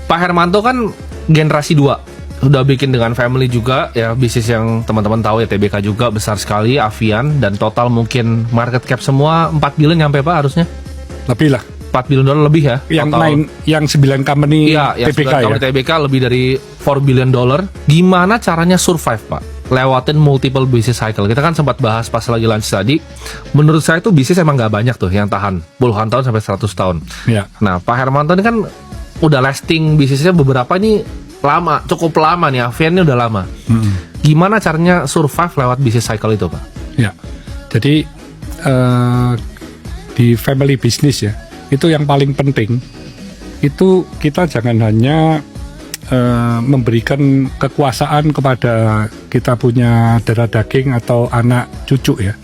Pak Hermanto kan generasi 2. Udah bikin dengan family juga ya, bisnis yang teman-teman tahu ya, TBK juga besar sekali, Avian, dan total mungkin market cap semua 4 billion nyampe Pak harusnya? Lebih lah. 4 billion dolar lebih ya? Yang 9 company iya, TBK yang 9 company TBK lebih dari 4 billion dollar. Gimana caranya survive Pak? Lewatin multiple business cycle. Kita kan sempat bahas pas lagi lunch tadi. Menurut saya tuh bisnis emang gak banyak tuh yang tahan puluhan tahun sampai 100 tahun. Ya. Nah Pak Hermanto ini kan udah lasting bisnisnya beberapa ini lama, cukup lama nih, Avian ini udah lama. Gimana caranya survive lewat bisnis cycle itu Pak? Ya, jadi di family business ya, itu yang paling penting. Itu kita jangan hanya memberikan kekuasaan kepada kita punya darah daging atau anak cucu ya,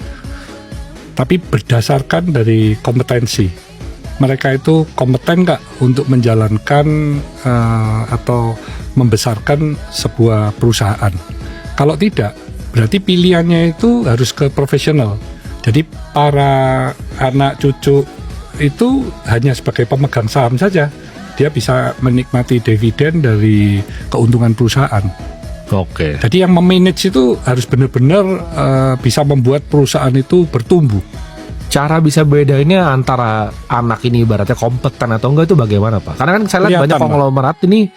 tapi berdasarkan dari kompetensi. Mereka itu kompeten nggak untuk menjalankan atau membesarkan sebuah perusahaan. Kalau tidak, berarti pilihannya itu harus ke profesional. Jadi para anak cucu itu hanya sebagai pemegang saham saja. Dia bisa menikmati dividen dari keuntungan perusahaan. Oke. Jadi yang memanage itu harus benar-benar bisa membuat perusahaan itu bertumbuh. Cara bisa bedainnya antara anak ini ibaratnya kompeten atau enggak itu bagaimana Pak? Karena kan saya lihat banyak konglomerat ini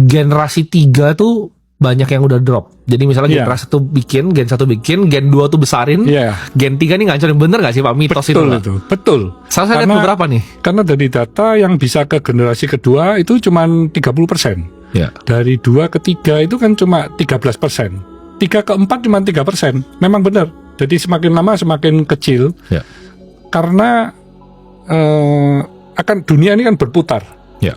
generasi 3 tuh banyak yang udah drop. Jadi misalnya generasi 1 bikin, gen 1 bikin, gen 2 tuh besarin, gen 3 nih ngancurin. Bener gak sih Pak mitos itu? Betul. Saya lihat beberapa nih. Karena dari data yang bisa ke generasi kedua itu cuma 30%. Ya. Dari 2 ke 3 itu kan cuma 13%. 3 ke 4 cuma 3%. Memang benar. Jadi semakin lama semakin kecil. Ya. Karena akan dunia ini kan berputar. Ya.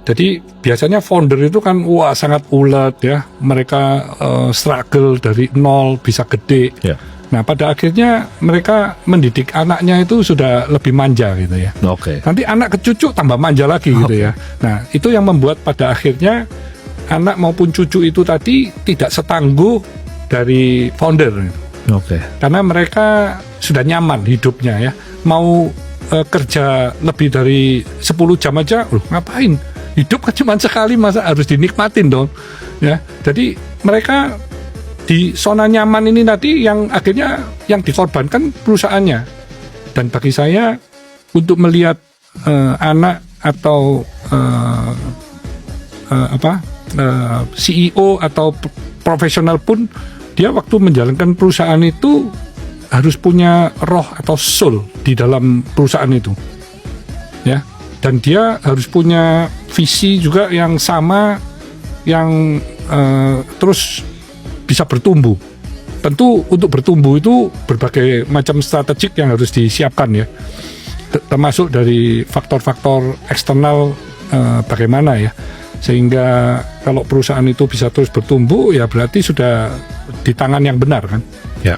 Jadi biasanya founder itu kan sangat ulet ya. Mereka struggle dari nol bisa gede. Ya. Nah pada akhirnya mereka mendidik anaknya itu sudah lebih manja gitu ya. Oke. Nanti anak ke cucu tambah manja lagi gitu ya. Nah itu yang membuat pada akhirnya anak maupun cucu itu tadi tidak setangguh dari founder. Oke. Karena mereka sudah nyaman hidupnya ya. Mau kerja lebih dari 10 jam aja, ngapain? Hidup kan cuma sekali, masa harus dinikmatin dong. Ya. Jadi mereka di zona nyaman ini tadi yang akhirnya yang dikorbankan perusahaannya. Dan bagi saya untuk melihat anak atau CEO atau profesional pun dia waktu menjalankan perusahaan itu harus punya roh atau soul di dalam perusahaan itu, ya. Dan dia harus punya visi juga yang sama, yang terus bisa bertumbuh. Tentu untuk bertumbuh itu berbagai macam strategik yang harus disiapkan ya, termasuk dari faktor-faktor eksternal bagaimana ya. Sehingga kalau perusahaan itu bisa terus bertumbuh ya berarti sudah di tangan yang benar kan. Ya.